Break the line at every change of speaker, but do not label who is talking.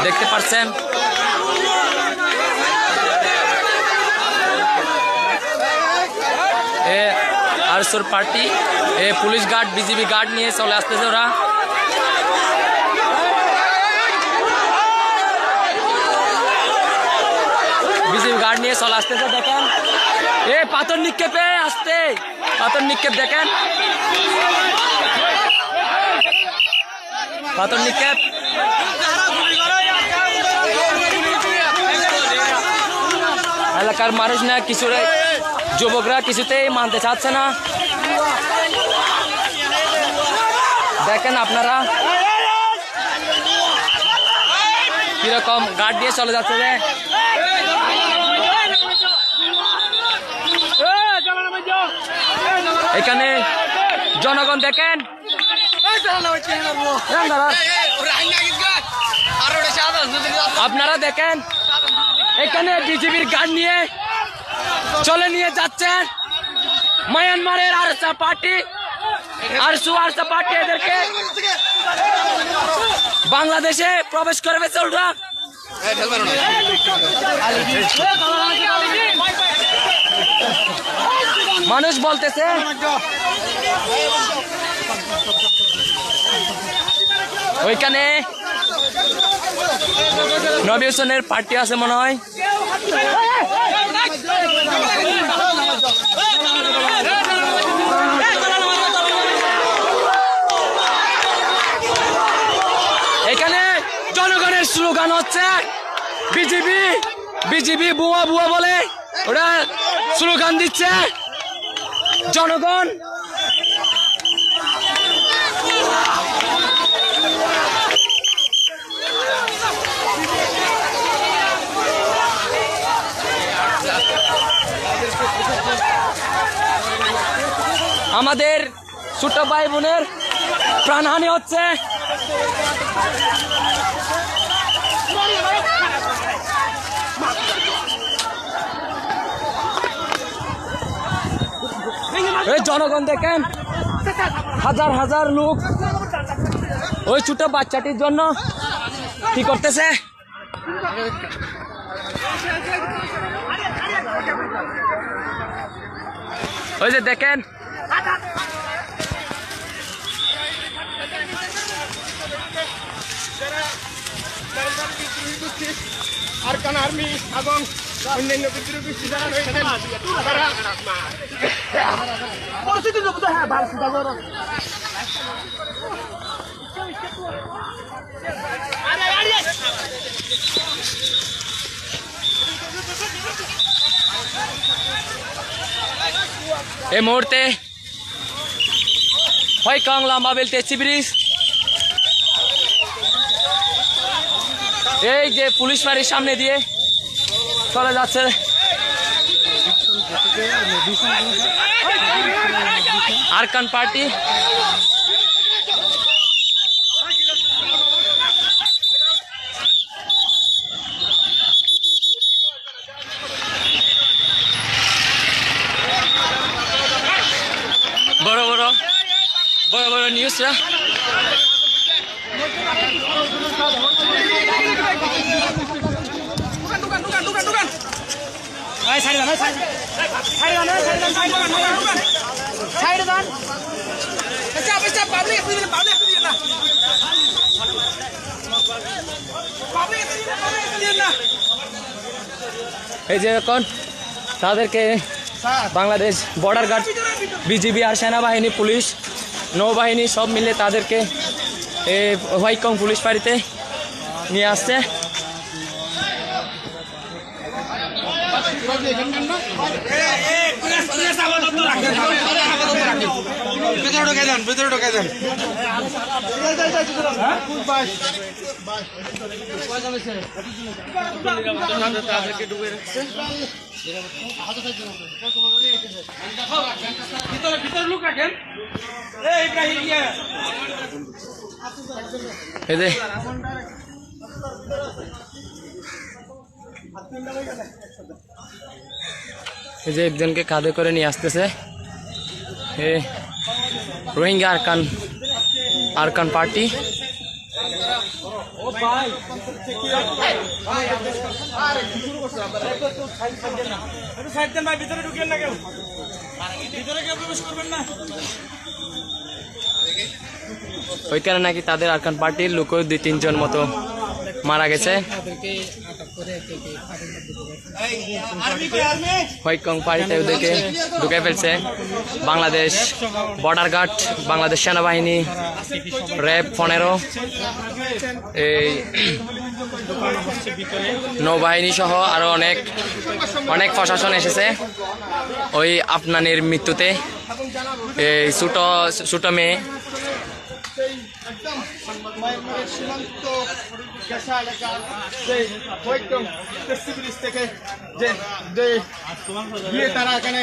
দেখতে পাচ্ছেন আরসুর party police guard BGB guard নিয়ে চলে আসতেছে ওরা। বিজিবি গার্ড নিয়ে চলে আসতেছে দেখেন পাথর নিক্ষেপে আসতে পাথর নিক্ষেপ দেখেন পাথর নিক্ষেপ। এলাকার মানুষ না কিছু যুবকরা কিছুতেই মানতে চাচ্ছে না। দেখেন আপনারা কিরকম গার্ড দিয়ে চলে যাচ্ছে যে এখানে জনগণ দেখেন আপনারা দেখেন এখানে বিজেপির গার্ড নিয়ে চলে নিয়ে যাচ্ছেন মায়ানমারের আরসা পার্টি আরসা পার্টি এদেরকে বাংলাদেশে প্রবেশ করবে চলরা। মানুষ বলতেছে ওইখানে নবী হোসেনের পার্টি আছে মনে হয়। এখানে জনগণের স্লোগান হচ্ছে বিজেপি বিজেপি বুয়া বুয়া বলে ওরা স্লোগান দিচ্ছে জনগণ। আমাদের ছোট ভাই বোনের প্রাণহানি হচ্ছে। এই জনগণ দেখেন হাজার হাজার লোক ওই ছোট বাচ্চাটির জন্য কি করতেছে। ওই যে দেখেন
আরকান আর্মি এবং অন্যান্য বিদ্রোহী যারা রয়েছেন তারা পরিস্থিতি হ্যাঁ ভারত
এই মুহূর্তে হয়কং লাম্বা বেলতে ব্রিজ এই যে পুলিশ বাড়ির সামনে দিয়ে চলে যাচ্ছে। আরকান পার্টি বড় বড় বড় বড় নিউজরা এই যে এখন তাদেরকে বাংলাদেশ বর্ডার গার্ড বিজিবি আর সেনাবাহিনী পুলিশ নৌবাহিনী সব মিলে তাদেরকে হয়কং পুলিশ ফাঁড়িতে নিয়ে আসছে।
ভিতরে ঢোকে দেন ভিতরে ঢোকে দেন তাদেরকে ডুবে রাখছে ভিতরে লোক রাখেন
এই যে একজনকে কাঁধে করে নিয়ে আসতেছে রোহিঙ্গা আরকান পার্টি। ওইখানে নাকি তাদের আরকান পার্টির লোক 2-3 জন মতো মারা গেছে। হোয়াইটকং পার্টিতে ওদেরকে ঢুকে ফেলছে বাংলাদেশ বর্ডার গার্ড, বাংলাদেশ সেনাবাহিনী, র্যাব 15, এই নৌবাহিনী সহ আরো অনেক প্রশাসন এসেছে ওই আফনানের মৃত্যুতে। এই ছোট মেয়ে
সেই একদম মায়ানমারের সীমান্ত গেসা এলাকার সেই হোয়াইটকং টেস্টি ব্রিজ থেকে যে তারা এখানে